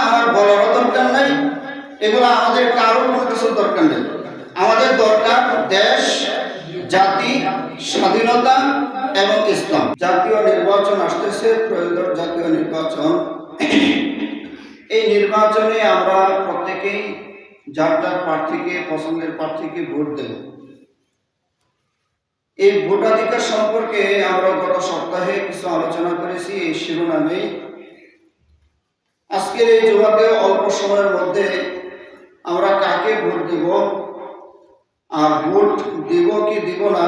আমার বলারও দরকার নাই, এগুলো আমাদের কারো কোনো কিছুর দরকার নেই। আমাদের দরকার দেশ, জাতি, স্বাধীনতা এবং ইসলাম। জাতীয় নির্বাচন আসতেছে, ত্রয়োদশ জাতীয় নির্বাচন। এই নির্বাচনে আমরা প্রত্যেকেই যার যার প্রার্থীকে, পছন্দের প্রার্থীকে ভোট দেব। এই ভোটাধিকার সম্পর্কে আমরা গত সপ্তাহে কিছু আলোচনা করেছি এই শিরোনামে। আজকের এই জুমাতে অল্প সময়ের মধ্যে আমরা কাকে ভোট দেব, আর ভোট দিব কি দিব না,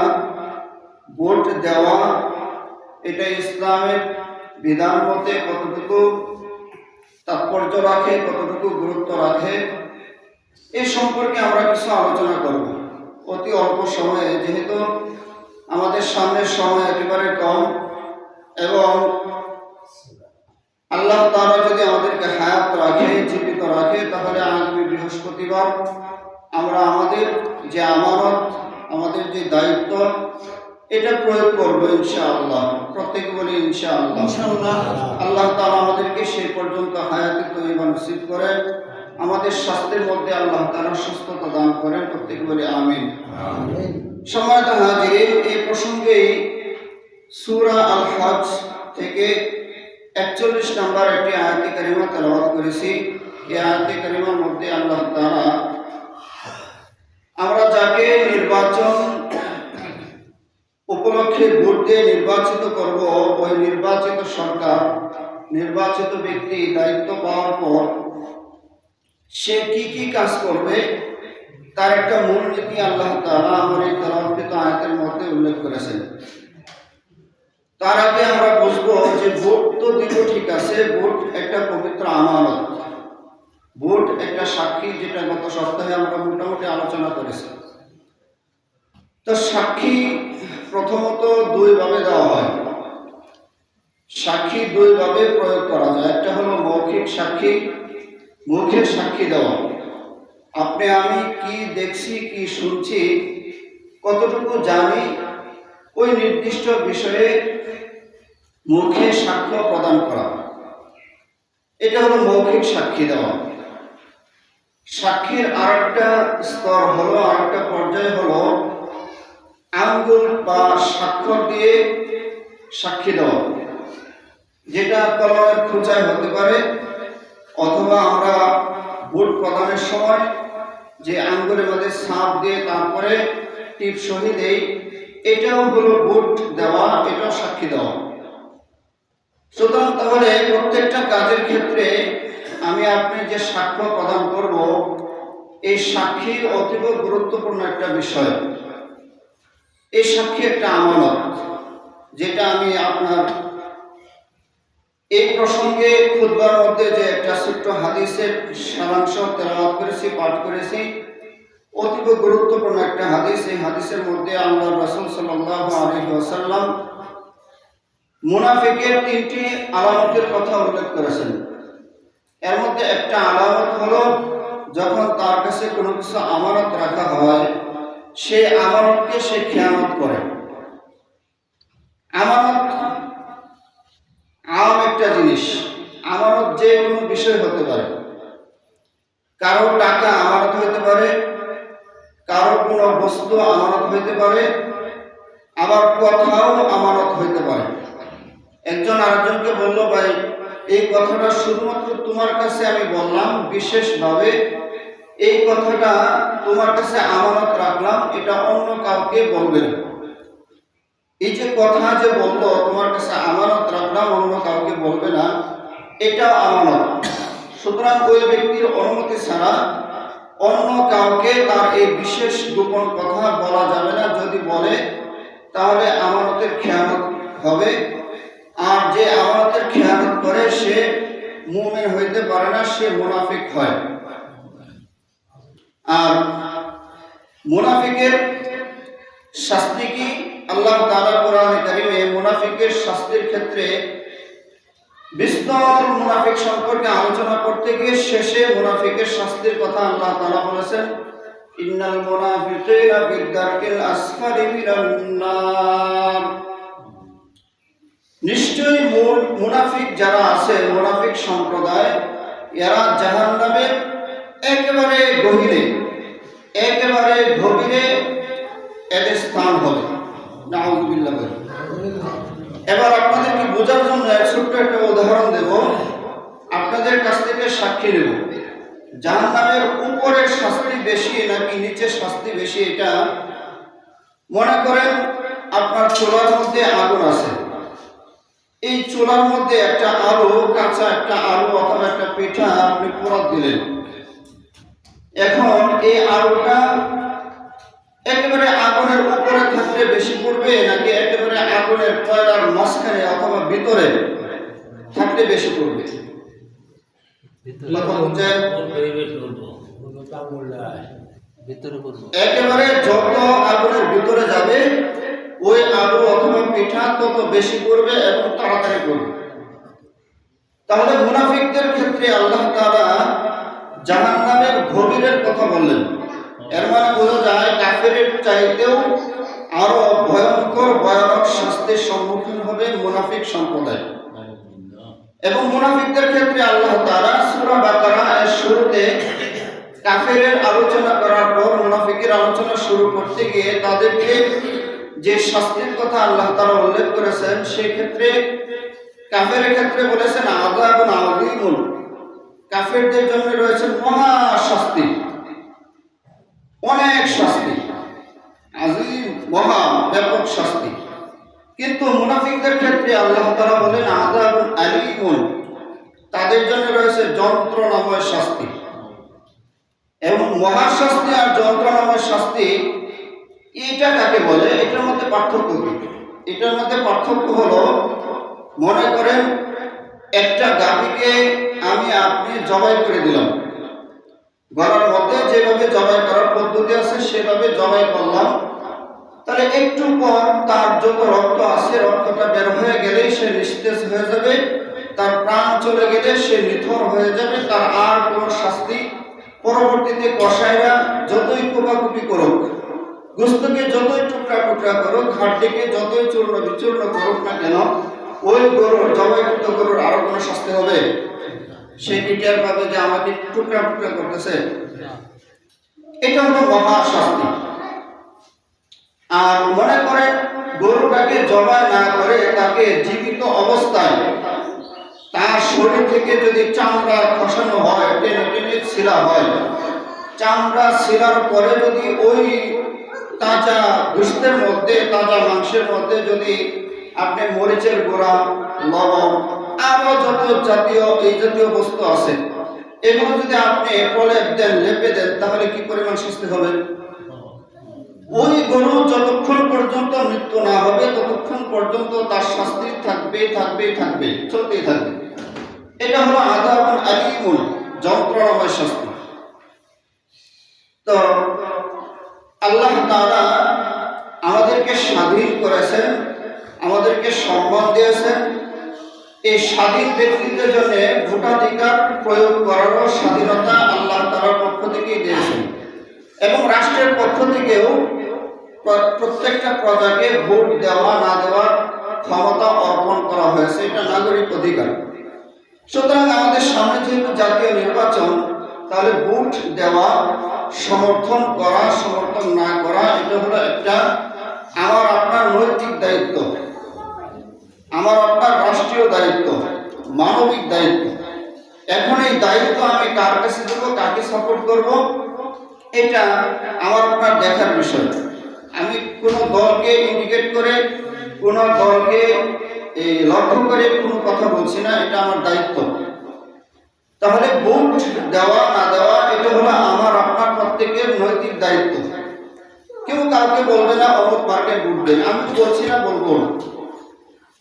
ভোট দেওয়া এটা ইসলামের বিধান মতে কতটুকু তাৎপর্য রাখে, কতটুকু গুরুত্ব রাখে, এই সম্পর্কে আমরা কিছু আলোচনা করব অতি অল্প সময়ে, যেহেতু আমাদের সামনের সময় একেবারে কম এবং আল্লাহ তাআলা যদি আমাদেরকে হায়াত রাখে, জীবিত রাখে, তাহলে আগামী বৃহস্পতিবার আমরা আমাদের যে আমানত, আমাদের যে দায়িত্ব, এটা প্রয়োগ করবো ইনশাআল্লাহ। প্রত্যেকে বলি ইনশাআল্লাহ। আল্লাহ তাআলা আমাদেরকে সেই পর্যন্ত হায়াতে তৈবা নসিব করেন, আমাদের স্বাস্থ্যের মধ্যে আল্লাহ তাআলা সুস্থতা দান করেন। প্রত্যেকে বলি আমিন। সম্মানিত হাজিরিন, এই প্রসঙ্গেই সূরা আল হজ থেকে 41 নম্বর একটি আয়াতে কারিমা তেলাওয়াত করেছি। এই আয়াতে কারিমার মধ্যে আল্লাহ তাআলা আমরা যাকে নির্বাচন উপলক্ষে ভোট দিয়ে নির্বাচিত করব, ওই নির্বাচিত সরকার, নির্বাচিত ব্যক্তি দায়িত্ব পাওয়ার পর সে কি কি কাজ করবে তার একটা মূলনীতি আল্লাহ তাআলা আমার এই তেলাওয়াতকৃত আয়াতের মধ্যে উল্লেখ করেছেন। তার আগে আমরা বুঝবো যে ভোট তো দিব, ঠিক আছে, ভোট একটা পবিত্র আমানত, ভোট একটা সাক্ষী, যেটা গত সপ্তাহে আমরা মোটামুটি আলোচনা করেছি। তো সাক্ষী প্রথমত দুই ভাবে দেওয়া হয়। সাক্ষী দুই ভাবে প্রয়োগ করা যায়। একটা হলো মৌখিক সাক্ষী, মুখের সাক্ষী দেওয়া। আপনি আমি কি দেখছি, কি শুনছি, কতটুকু জানি, ওই নির্দিষ্ট বিষয়ে মুখে সাক্ষ্য প্রদান করা, এটা হলো মৌখিক সাক্ষী দেওয়া। সাক্ষীর আরেকটা স্তর হলো, আরেকটা পর্যায় হলো আঙ্গুল বা স্বাক্ষর দিয়ে সাক্ষী দেওয়া, যেটা কলমের খোঁচায় হতে পারে, অথবা আমরা ভোট প্রদানের সময় যে আঙ্গুলের মধ্যে ছাপ দিয়ে তারপরে টিপ সহি দেই, এটাও হলো ভোট দেওয়া, এটাও সাক্ষী দেওয়া। সুতরাং তাহলে প্রত্যেকটা কাজের ক্ষেত্রে আমি আপনি যে সাক্ষ্য প্রদান করব, এই সাক্ষী অতীব গুরুত্বপূর্ণ একটা বিষয়। এই সাক্ষী একটা আমানত, যেটা আমি আপনার এই প্রসঙ্গে খুতবার মধ্যে যে একটা ছোট্ট হাদিসের সারাংশ তেলাওয়াত করেছি, পাঠ করেছি, অতীব গুরুত্বপূর্ণ একটা হাদিস। এই হাদিসের মধ্যে আল্লাহ রাসূল সাল্লাল্লাহু আলাইহি ওয়াসাল্লাম মুনাফিকের 3টি আলামতের কথা উল্লেখ করেছেন। এর মধ্যে একটা আলামত হলো, যখন তার কাছে কোনো কিছু আমানত রাখা হয়, সেই আমানতকে সে খেয়ানত করে। আমানত আম একটা জিনিস, আমানত যে কোনো বিষয় হতে পারে। কারো টাকা আমানত হতে পারে, কারো কোনো বস্তু আমানত হইতে পারে, আবার কথাও আমানত হইতে পারে। একজন আরেকজনকে বলল, ভাই এই কথাটা শুধুমাত্র তোমার কাছে আমি বললাম, বিশেষভাবে এই কথাটা তোমার কাছে আমানত রাখলাম, এটা অন্য কাউকে বলবে না। এই যে কথা যে বললো, তোমার কাছে আমানত রাখলাম, অন্য কাউকে বলবে না, এটাও আমানত। সুতরাং ওই ব্যক্তির অনুমতি ছাড়া অন্য কাউকে তার এই বিশেষ গোপন কথা বলা যাবে না। যদি বলে তাহলে আমানতের খেয়ানত হবে, আর যে আমানতের খেয়ানত করে সে মুমিন হইতে পারে না, সে মুনাফিক হয়। আর মুনাফিকের শাস্তি কি? আল্লাহ তাআলা কোরআনে কারিমে মুনাফিকের শাস্তির ক্ষেত্রে বিস্তর মুনাফিক সম্পর্কে আলোচনা করতে গিয়ে শেষে মুনাফিকের শাস্তির কথা আল্লাহ তাআলা বলেছেন, ইন্নাল মুনাফিকিনা ফি দারকিল আসফালি মিনান নার। নিশ্চয়ই মুনাফিক যারা আছে, মুনাফিক সম্প্রদায়, এরা জাহান্নামের একেবারে গভীরে এদের স্থান হবে। নাউযুবিল্লাহ। এবার আপনাদেরকে বোঝার জন্য ছোট্ট একটা উদাহরণ দেব, আপনাদের কাছ থেকে সাক্ষী নেব। জাহান্নামের উপরের শাস্তি বেশি নাকি নিচের শাস্তি বেশি, এটা মনে করেন আপনার চুলার মধ্যে আগুন আছে, এই চুলার মধ্যে একটা আলু, কাঁচা একটা আলু অথবা একটা পিঠা আপনি পোড়া দিলেন। এখন এই আলুটা একেবারে আগুনের উপরে থাকলে বেশি পড়বে নাকি একেবারে আগুনের কয়লার মাঝখানে অথবা ভিতরে থাকলে বেশি পড়বে? একেবারে যত আগুনের ভিতরে যাবে ওই আলু অথবা পিঠা তত বেশি পড়বে এবং তাড়াতাড়ি পড়বে। তাহলে মুনাফিকদের ক্ষেত্রে আল্লাহ তাআলা জাহান্নামের গভীরের কথা বললেন। এর মানে বোঝা যায় কাফেরের চাইতেও আরো ভয়ানক শাস্তির সম্মুখীন হবে মুনাফিক সম্প্রদায়। এবং মুনাফিকদের ক্ষেত্রে আল্লাহ তাআলা সূরা বাকারা এর শুরুতে কাফেরের আলোচনা করার পর মুনাফিকের আলোচনা শুরু করতে গিয়ে তাদেরকে যে শাস্তির কথা আল্লাহ তাআলা উল্লেখ করেছেন, সেই ক্ষেত্রে কাফেরের ক্ষেত্রে বলেছেন আযাবুন আযীমুন, কাফেরদের জন্য রয়েছে মহা শাস্তি, অনেক শাস্তি, আযীম মহা ব্যাপক শাস্তি। কিন্তু মুনাফিকদের ক্ষেত্রে আল্লাহ তাআলা বলেন আযাবুন আলীমুন, তাদের জন্য রয়েছে যন্ত্রণাময় শাস্তি। এবং মহাশাস্তি আর যন্ত্রণাময় শাস্তি এটা কাকে বলে? এটার মধ্যে পার্থক্য কি? এটার মধ্যে পার্থক্য হলো, মনে করেন একটা গাভীকে আপনি জবাই করে দিলাম, গলার মধ্যে যেভাবে জবাই করার পদ্ধতি আছে সেভাবে জবাই করলাম। তাহলে একটু পর তার যত রক্ত আছে রক্তটা বের হয়ে গেলেই সে নিস্তেজ হয়ে যাবে, তার প্রাণ চলে গেলে সে নিথর হয়ে যাবে, তার আর কোনো শাস্তি পরবর্তীতে কসাইরা যতই কোপাকুপি করুক, গোস্তকে যতই টুকরা টুকরা করুক, হাড্ডিকে যতই চূর্ণ বিচূর্ণ করুক না কেন, ওই গরুর জবাইকৃত গরুর আরো কোনো শাস্তি হবে? সে কি টের পাবে যে আমাকে টুকরা টুকরা করতেছে? এটা হলো মহা শাস্তি। আর মনে করেন গরুটাকে জবাই না করে তাকে জীবিত অবস্থায় তার শরীর থেকে যদি চামড়া খসানো হয়, টেনে টেনে ছিলা হয়, চামড়া ছিলার পরে যদি ওই তাজা গোশতের মধ্যে, তাজা মাংসের মধ্যে যদি আপনি মরিচের গুঁড়া, লবণ, আরো যত এই জাতীয় বস্তু আছে এগুলো যদি আপনি প্রলেপ দেন, লেপে দেন, তাহলে কি পরিমাণ শাস্তি হবে? ওই গরু যতক্ষণ পর্যন্ত মৃত্যু না হবে ততক্ষণ পর্যন্ত তার শাস্তি থাকবে, চলতেই থাকবে। এটা হলো আযাবুন আলীমুন, যন্ত্রণাময় শাস্তি। তো আল্লাহ তাআলা আমাদেরকে স্বাধীন করেছেন, আমাদেরকে সম্মান দিয়েছেন। এই স্বাধীন ব্যক্তিদের জন্য ভোটাধিকার প্রয়োগ করারও স্বাধীনতা আল্লাহ তাআলার পক্ষ থেকেই দিয়েছেন। এবং রাষ্ট্রের পক্ষ থেকেও প্রত্যেকটা প্রজাকে ভোট দেওয়া না দেওয়ার ক্ষমতা অর্পণ করা হয়েছে, এটা নাগরিক অধিকার। সুতরাং আমাদের সামনে যেহেতু জাতীয় নির্বাচন, তাহলে ভোট দেওয়া, সমর্থন করা, সমর্থন না করা, এটা হলো একটা আমার আপনার নৈতিক দায়িত্ব, আমার আপনার রাষ্ট্রীয় দায়িত্ব, মানবিক দায়িত্ব। এখন এই দায়িত্ব আমি কার কাছে দেব, কাকে সাপোর্ট করব, এটা আমার আপনার দেখার বিষয়। আমি কোনো দলকে ইন্ডিকেট করে, কোনো দলকে লক্ষ্য করে কোনো কথা বলছি না, এটা আমার দায়িত্ব। তাহলে ভোট দেওয়া না দেওয়া এটা হলো আমার আপনার প্রত্যেকের নৈতিক দায়িত্ব। কেউ কাউকে বলবে না অমুক মার্কে ভোট দেন, আমি বলছি না, বলবো না।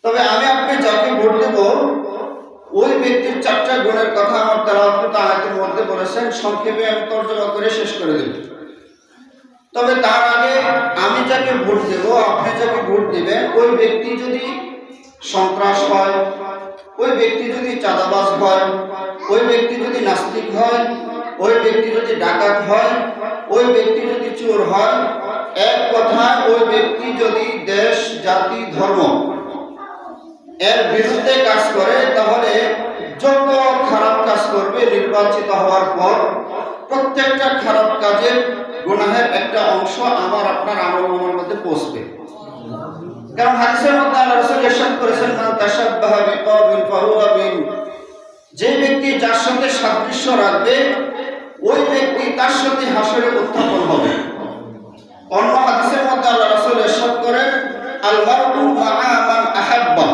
তবে আপনি যাকে ভোট দেব ওই ব্যক্তির 4টা গুণের কথা আমার তেলাওয়াত আয়াতের মধ্যে বলেছেন, সংক্ষেপে আমি তর্জমা করে শেষ করে দেব। তবে তার আগে আমি যাকে ভোট দেব, আপনি যাকে ভোট দিবেন, ওই ব্যক্তি যদি সন্ত্রাস হয়, ওই ব্যক্তি যদি চাঁদাবাজ হয়, ওই ব্যক্তি যদি নাস্তিক হয়, ওই ব্যক্তি যদি ডাকাত হয়, ওই ব্যক্তি যদি চোর হয়, এক কথায় ওই ব্যক্তি যদি দেশ, জাতি, ধর্ম এর বিরুদ্ধে কাজ করে, তাহলে যত খারাপ কাজ করবে নির্বাচিত হওয়ার পর প্রত্যেকটা খারাপ কাজের গুনাহের একটা অংশ আমার আপনার আমলের মধ্যে পৌঁছবে। কারণ হাদিসের মধ্যে আল্লাহ রাসূল ইরশাদ করেছেন, মান তাশাব্বাহা বিকওমিন ফাহুয়া মিন, যে ব্যক্তি যার সাথে সাদৃশ্য রাখবে ওই ব্যক্তি তার সাথে হাসরে উত্থাপন হবে। অন্য হাদিসের মধ্যে আল্লাহ রাসূল ইরশাদ করেন, আল মারউ মাআ মান আহাব্বা,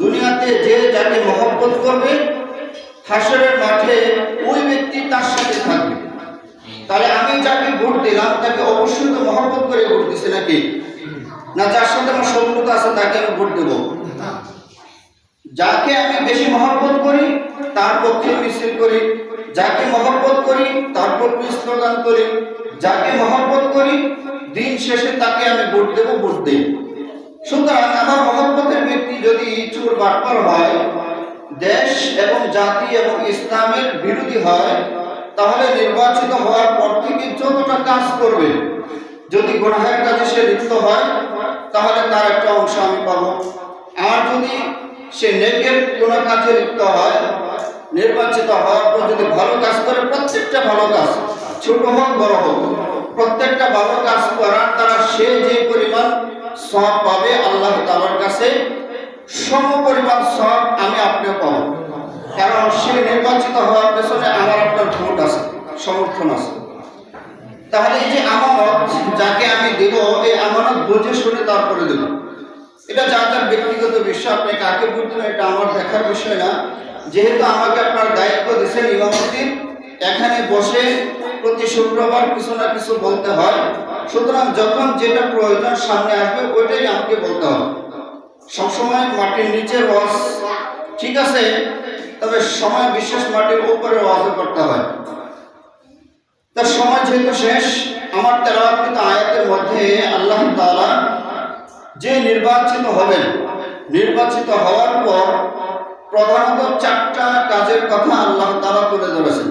দুনিয়াতে যে যাকে মহব্বত করবে হাসরের মাঠে ওই ব্যক্তি তার সাথে থাকবে। তাহলে আমি যাকে ভোট দিলাম তাকে অবশ্যই তো মহব্বত করে ভোট দিছি নাকি? না যার সাথে আমার শত্রুতা আছে তাকে আমি ভোট দেব? যাকে আমি বেশি মহব্বত করি তার পক্ষে মিছিল করি, যাকে মহব্বত করি তার পক্ষে স্লোগান করি, যাকে মহব্বত করি দিন শেষে তাকে আমি ভোট দেব, ভোট দেই। সুতরাং আমার মহব্বতের ব্যক্তি যদি চোর বাটপার হয়, দেশ এবং জাতি এবং ইসলামের বিরোধী হয়, তাহলে নির্বাচিত হওয়ার পর থেকে যতটা কাজ করবে, যদি গুনাহের কাজে সে লিপ্ত হয় তাহলে তার একটা অংশ আমি পাবো। আর যদি সে নেকের কোনো কাজে লিপ্ত হয়, নির্বাচিত হওয়ার পর যদি ভালো কাজ করে, প্রত্যেকটা ভালো কাজ ছোট হোক বড় হোক, প্রত্যেকটা ভালো কাজ করার দ্বারা সে যে পরিমাণ সওয়াব পাবে আল্লাহ তাআলার কাছে সম পরিমাণ সওয়াব আমি আপনিও পাবো। কারণ সে নির্বাচিত হওয়ার পেছনে আমার আপনার ভোট আছে, সমর্থন আছে। তাহলে এই যে আমানত যাকে আমি দেব, এই আমানত বুঝে শুনে তারপরে দেব। এটা যার যার ব্যক্তিগত বিষয়, আপনি কাকে ভোট দেবেন এটা আমার দেখার বিষয় না। যেহেতু আমাকে আপনার দায়িত্ব দিয়েছেন ইমামতির, এখানে বসে প্রতি শুক্রবার কিছু না কিছু বলতে হয়, সুতরাং যখন যেটা প্রয়োজন সামনে আসবে ওইটাই আমাকে বলতে হবে। সবসময় মাটির নিচের ওয়াজ ঠিক আছে, তবে সময় বিশেষ মাটির উপরে ওয়াজও করতে হয়। তার সময় যেহেতু শেষ, আমার তেলাওয়াতকৃত আয়াতের মধ্যে আল্লাহ তাআলা যে নির্বাচিত হবেন, নির্বাচিত হওয়ার পর প্রধানত 4টা কাজের কথা আল্লাহ তাআলা তুলে ধরেছেন।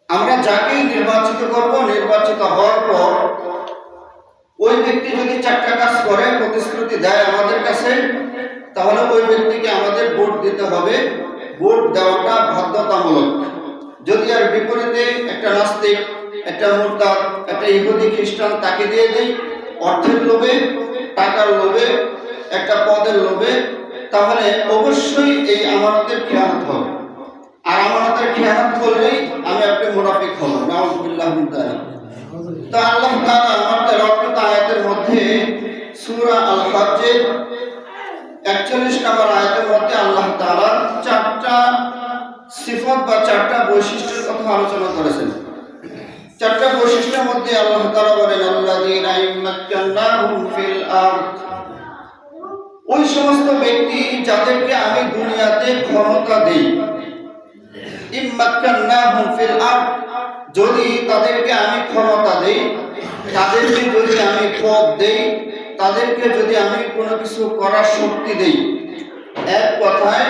আমরা যাকেই নির্বাচিত করব, নির্বাচিত হওয়ার পর ওই ব্যক্তি যদি 4টা কাজ করে, প্রতিশ্রুতি দেয় আমাদের কাছে, তাহলে ওই ব্যক্তিকে আমাদের ভোট দিতে হবে। ভোট দেওয়াটা বাধ্যতামূলক। যদি আর বিপরীতে একটা নাস্তিক, একটা মুরতাদ, একটা ইহুদি খ্রিস্টান তাকে দিয়ে দেই অর্থের লোভে, টাকার লোভে, একটা পদের লোভে, তাহলে অবশ্যই এই আমানতের খেয়ানত হবে। আর আমানতের খেয়ানত করলেই আমি আপনি মুনাফিক হব। নাউযুবিল্লাহি মিন যালিক। তো আল্লাহ তাআলা আমাদের রক্ষিত আয়াতের মধ্যে সূরা আল হজ্জের 41 নম্বর আয়াতের মধ্যে আল্লাহ তাআলা 4টা সিফাত বা 4টা বৈশিষ্ট্যের কথা আলোচনা করেছেন। 4টা বৈশিষ্ট্যের মধ্যে আল্লাহ তাআলা বলেন, আল্লাযীনা ইম্মাক্কানাহুম ফিল আরদ, ওই সমস্ত ব্যক্তি যাদেরকে আমি দুনিয়াতে ক্ষমতা দেই। ইম্মাক্কানাহুম ফিল আরদ, যদি তাদেরকে আমি ক্ষমতা দেই, তাদেরকে যদি আমি পদ দেই, তাদেরকে যদি আমি কোনো কিছু করার শক্তি দেই, এক কথায়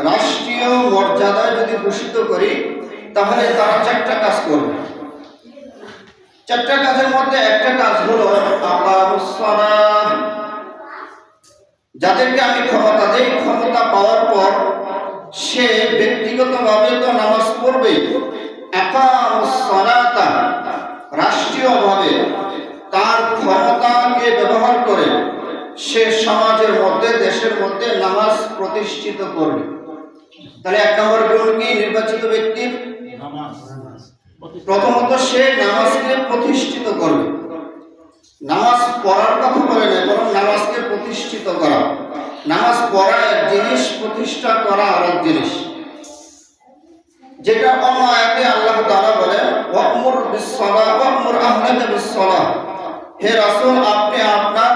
রাষ্ট্রীয় মর্যাদায় যদি ভূষিত করি, তাহলে তারা 4টা কাজ করবে। 4টা কাজের মধ্যে একটা কাজ হলো আকামুস সালাহ। যাদেরকে আমি ক্ষমতা দেই, ক্ষমতা পাওয়ার পর সে ব্যক্তিগতভাবে তো নামাজ পড়বে, আকামুস সালাতা, রাষ্ট্রীয়ভাবে তার ক্ষমতাকে ব্যবহার করে সে সমাজের মধ্যে, দেশের মধ্যে নামাজ প্রতিষ্ঠিত করবে। তাহলে 1 নম্বর গুণ কি নির্বাচিত ব্যক্তির? প্রথমত সে নামাজকে প্রতিষ্ঠিত করবে। নামাজ পড়ার কথা বলে না, বরং নামাজকে প্রতিষ্ঠিত করা। নামাজ পড়া এক জিনিস, প্রতিষ্ঠা করা আরেক জিনিস। যেটা অন্য আয়াতে আল্লাহ তাআলা বলেন, ওয়া'মুর বিস-সালাহ ওয়া'মুর আহলাকা বিস-সালাহ, হে রাসূল আপনি আপনার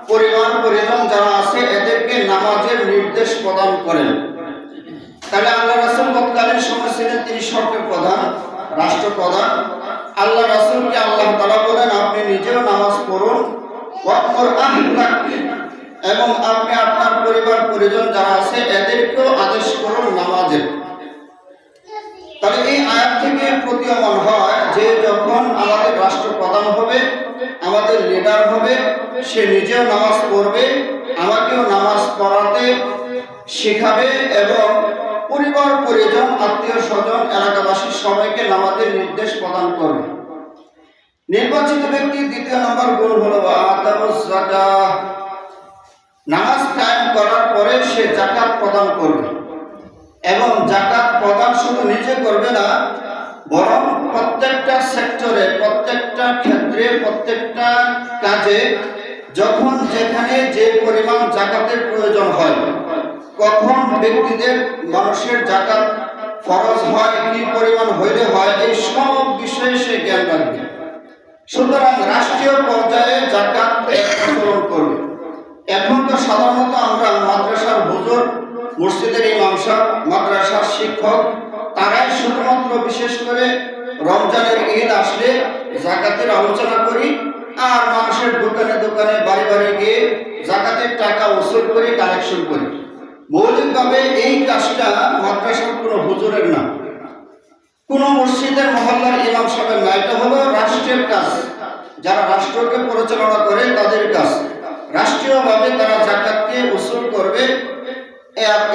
পরিজন যারা আছে এদেরকে নামাজের নির্দেশ প্রদান করেন। তাহলে আল্লাহ রাসূল তৎকালীন সময় ছিলেন তিনি সরকার প্রধান, রাষ্ট্রপ্রধান। আল্লাহ রাসূলকে আল্লাহ তাআলা বলেন আপনি নিজেও নামাজ পড়ুন, ওয়া'মুর আহলাক, এবং আপনি আপনার পরিজন যারা আছে এদেরকেও আদেশ করুন নামাজের। তাহলে এই আয়াত থেকে প্রতীয়মান হয় যে যখন আমাদের রাষ্ট্রপ্রধান হবে, আমাদের লিডার হবে, সে নিজেও নামাজ পড়বে, আমাকেও নামাজ পড়াতে শেখাবে এবং নিকট পরিজন, আত্মীয় স্বজন, এলাকাবাসী সবাইকে নামাজের নির্দেশ প্রদান করবে। নির্বাচিত ব্যক্তির দ্বিতীয় নম্বর গুণ হলো আতাউজ যাকাত। নামাজ কায়েম করার পরে সে যাকাত প্রদান করবে এবং যাকাত প্রদান শুধু নিজে করবে না, বরং প্রত্যেকটা সেক্টরে, প্রত্যেকটা ক্ষেত্রে, প্রত্যেকটা কাজে যখন যেখানে যে পরিমাণ যাকাতের প্রয়োজন হয়, কখন ব্যক্তিদের মানুষের যাকাত ফরজ হয়, কি পরিমাণ হইলে হয়, এই সব বিষয়ে সে জ্ঞান রাখবে। সুতরাং রাষ্ট্রীয় পর্যায়ে যাকাত প্রচলন করবে। এখন তো সাধারণত আমরা মাদ্রাসার হুজুর, মসজিদের ইমাম সাহেব, মাদ্রাসার শিক্ষক, তারাই শুধুমাত্র বিশেষ করে রমজানের ঈদ আসলে যাকাতের আলোচনা করি, আর মানুষের দোকানে দোকানে বাড়ি বাড়ি গিয়ে যাকাতের টাকা ওসুল করি, কালেকশন করি। মৌলিকভাবে এই কাজটা মাদ্রাসার কোনো হুজুরের না, কোনো মসজিদের মহল্লার ইমাম সাহেবের না, এটা হলো রাষ্ট্রের কাজ। যারা রাষ্ট্রকে পরিচালনা করে তাদের কাজ। রাষ্ট্রীয়ভাবে তারা যাকাতকে উসুল করবে।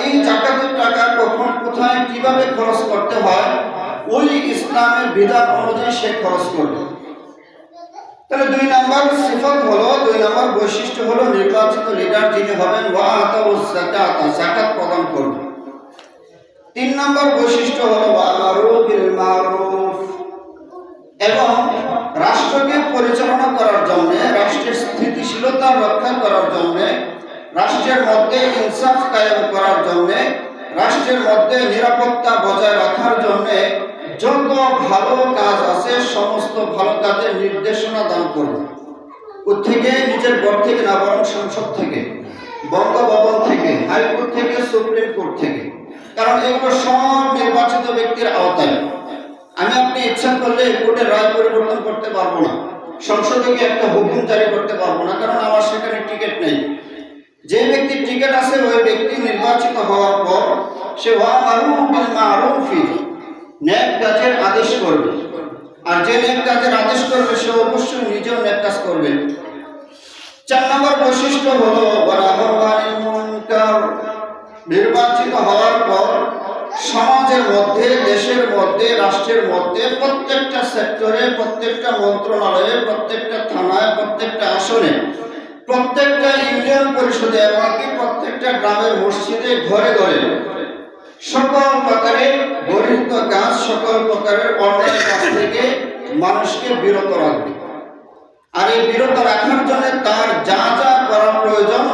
এই যাকাতের টাকা কখন, কোথায়, কিভাবে খরচ করতে হয়, ওই ইসলামের বিধান অনুযায়ী সে খরচ করবে। তাহলে 2 নম্বর সিফত হলো, 2 নম্বর বৈশিষ্ট্য হলো নির্বাচিত লিডার যিনি হবেন ওয়া আতাউজ যাকাত, যাকাত প্রদান করবে। 3 নম্বর বৈশিষ্ট্য হলো আমারু বিল মারুফ, এবং রাষ্ট্রকে পরিচালনা করার জন্য, রাষ্ট্রের স্থিতিশীলতা রক্ষা করার জন্য, রাষ্ট্রের মধ্যে ইনসাফ কায়েম করার জন্য, রাষ্ট্রের মধ্যে নিরাপত্তা বজায় রাখার জন্য যত ভালো কাজ আছে সমস্ত ভালো কাজের নির্দেশনা দান করবে। কোত্থেকে? নিজের ঘর থেকে না, বরং সংসদ থেকে, বঙ্গভবন থেকে, হাইকোর্ট থেকে, সুপ্রিম কোর্ট থেকে। কারণ এগুলো সব নির্বাচিত ব্যক্তির আওতায়। আমি আপনি ইচ্ছা করলে কোর্টের রায় পরিবর্তন করতে পারবো না, সংসদে গিয়ে একটা হুকুম জারি করতে পারবো না, কারণ আমার সেখানে টিকিট নেই। যে ব্যক্তির টিকিট আছে ওই ব্যক্তি নির্বাচিত হওয়ার পর সে ওয়া মারুফ বিল মারুফি, নেক কাজের আদেশ করবে। আর যে নেক কাজের আদেশ করবে সে অবশ্যই নিজেও নেক কাজ করবে। 4 নম্বর বৈশিষ্ট্য হলো ওয়ানাহু মুনকার। নির্বাচিত হওয়ার পর সমাজের মধ্যে, দেশের মধ্যে, রাষ্ট্রের মধ্যে প্রত্যেকটা সেক্টরে, প্রত্যেকটা মন্ত্রণালয়ে, প্রত্যেকটা থানায়, প্রত্যেকটা আসনে, প্রত্যেকটা ইউনিয়ন পরিষদে, এমনকি প্রত্যেকটা গ্রামের মসজিদে, ঘরে ঘরে সকল প্রকারের গরিব কাজ, সকল প্রকারের অন্যায় কাজ থেকে মানুষকে বিরত রাখবে। আর এই বিরত রাখার জন্য তার যা যা করা প্রয়োজন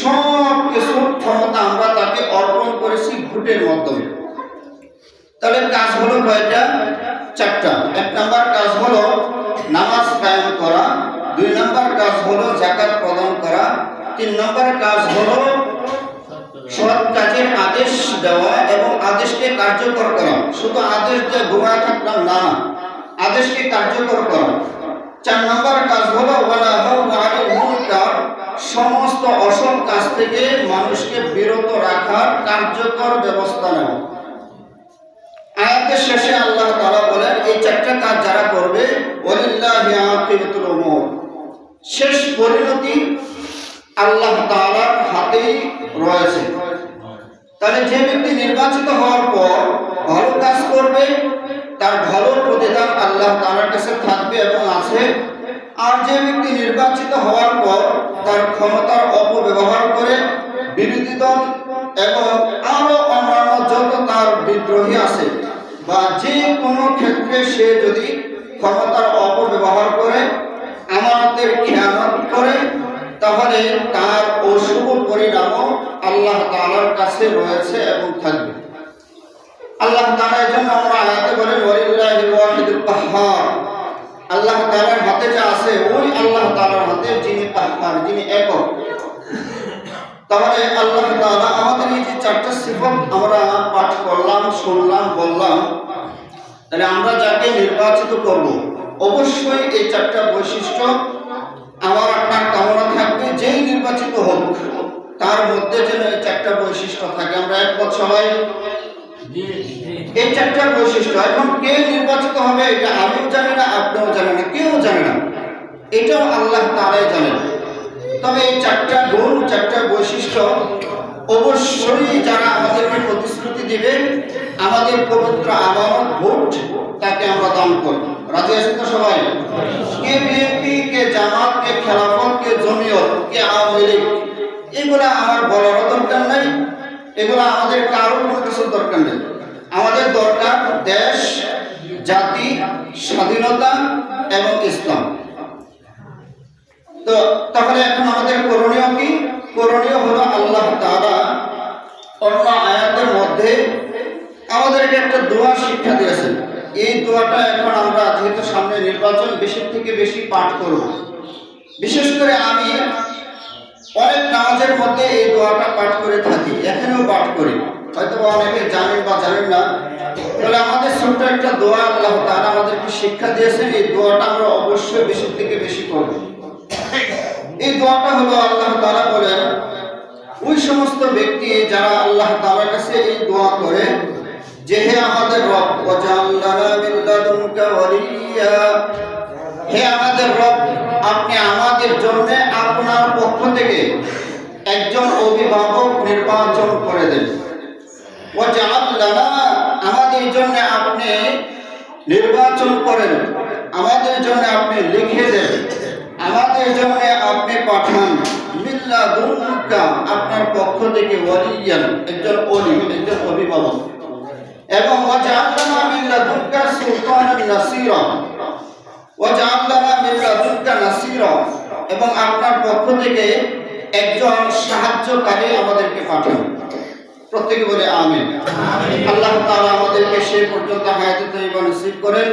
সব কিছু ক্ষমতা আমরা তাকে অর্পণ করেছি ভোটের মাধ্যমে। তাহলে কাজ হলো কয়টা? 4টা। 1 নম্বর কাজ হলো নামাজ কায়েম করা, 2 নম্বর কাজ হলো যাকাত প্রদান করা, 3 নম্বর কাজ হলো সৎ কাজের আদেশ দেওয়া এবং আদেশকে কার্যকর করা। শুধু আদেশ দিয়ে ঘুমায় থাকলাম না, আদেশকে কার্যকর করা। 4 নম্বর কাজ হলো ওয়ানাহু আনিল মুনকার, সমস্ত অসৎ কাজ থেকে মানুষকে বিরত রাখার কার্যকর ব্যবস্থা নেওয়া। আয়াতের শেষে আল্লাহ তাআলা বলেন এই 4টা কাজ যারা করবে ওয়ালিল্লাহি আকিবাতুল উমুর, শেষ পরিণতি আল্লাহ তাআলার হাতেই রয়েছে। তাহলে যে ব্যক্তি নির্বাচিত হওয়ার পর ভালো কাজ করবে তার ভালো প্রতিদান আল্লাহ তাআলার কাছে থাকবে এবং আছে। আর যে ব্যক্তি নির্বাচিত হওয়ার পর তার ক্ষমতার অপব্যবহার করে বিরোধী দল এবং আরো অন্যান্য যত তার বিদ্রোহী আছে বা যে কোনো ক্ষেত্রে সে যদি ক্ষমতার অপব্যবহার করে, আমানতের খেয়ানত করে, তাহলে তার অশুভ পরিণামও আল্লাহ তাআলার কাছে রয়েছে এবং থাকবে। আল্লাহ তাআলার জন্য আমরা আয়াতে বলেন ওয়ালিল্লাহিল ওয়াহিদুল কাহ্হার, আল্লাহ তাআলার হাতে যা আছে ওই আল্লাহ তাআলার হাতে যিনি কাহ্হার, যিনি একক। তাহলে আল্লাহ তাআলা আমাদের এই যে 4টা সিফত আমরা পাঠ করলাম, শুনলাম, বললাম, তাহলে আমরা যাকে নির্বাচিত করব অবশ্যই এই 4টা বৈশিষ্ট্য আমার আপনার কামনা থাকবে, যেই নির্বাচিত হোক তার মধ্যে যেন এই 4টা বৈশিষ্ট্য থাকে। আমরা একমত সবাই? এই 4টা বৈশিষ্ট্য। এখন কে নির্বাচিত হবে এটা আমিও জানি না, আপনিও জানেন না, কেউ জানে না, এটাও আল্লাহ তাআলাই জানেন। তবে এই 4টা গুণ, 4টা বৈশিষ্ট্য অবশ্যই যারা আমাদেরকে প্রতিশ্রুতি দিবে, আমাদের পবিত্র আমানত ভোট তাকে আমরা দান করব। রাজি আছেন তো সবাই? কে বিএনপি, কে জামাত, কে খেলাফত, কে জমিয়ত, কে আওয়ামী লীগ, এগুলা আমার বলার দরকার নাই, এগুলা আমাদের কারোর কোনো কিছুর দরকার নেই। আমাদের দরকার দেশ, জাতি, স্বাধীনতা এবং ইসলাম। তো তাহলে এখন আমাদের করণীয় কি? করণীয় হলো আল্লাহ তাআলা অন্য আয়াতের মধ্যে আমাদেরকে একটা দোয়া শিক্ষা দিয়েছেন। এই দোয়াটা এখন আমরা যেহেতু সামনে নির্বাচন, বেশি থেকে বেশি পাঠ করব। বিশেষ করে আমি অনেক নামাজের মধ্যে এই দোয়াটা পাঠ করে থাকি, এখানেও পাঠ করি, হয়তো অনেকে জানেন বা জানেন না। তাহলে আমাদের ছোট্ট একটা দোয়া আল্লাহ তাআলা আমাদেরকে শিক্ষা দিয়েছেন, এই দোয়াটা আমরা অবশ্যই বেশি থেকে বেশি করব। এই দোয়াটা হলো আল্লাহ তাআলা বলেন, ওই সমস্ত ব্যক্তি যারা আল্লাহ তাআলার কাছে এই দোয়া করে যে হে আমাদের রব, ওয়াজআল লানা মিন লাদুনকা ওয়ালিয়া, হে আমাদের রব, আপনি আমাদের জন্য আপনার পক্ষ থেকে একজন অভিভাবক নির্বাচন করে দেন। ওয়াজআল লানা, আমাদের জন্য আপনি নির্বাচন করেন, আমাদের জন্য আপনি লিখে দেন, আমাদের জন্য আপনি পাঠান মিন লাদুনকা, আপনার পক্ষ থেকে ওয়ালিয়ান, একজন ওলি, একজন অভিভাবক, এবং ওয়াজআল লানা মিন লাদুনকা সুলতানান নাসীরা, ওয়াজআল লানা মিন লাদুনকা নাসীরা, এবং আপনার পক্ষ থেকে একজন সাহায্যকারী আমাদেরকে পাঠান। প্রত্যেকে বলে আমিন। আল্লাহ তাআলা আমাদেরকে সে পর্যন্ত হায়াতে তৈয়বা নসিব করেন।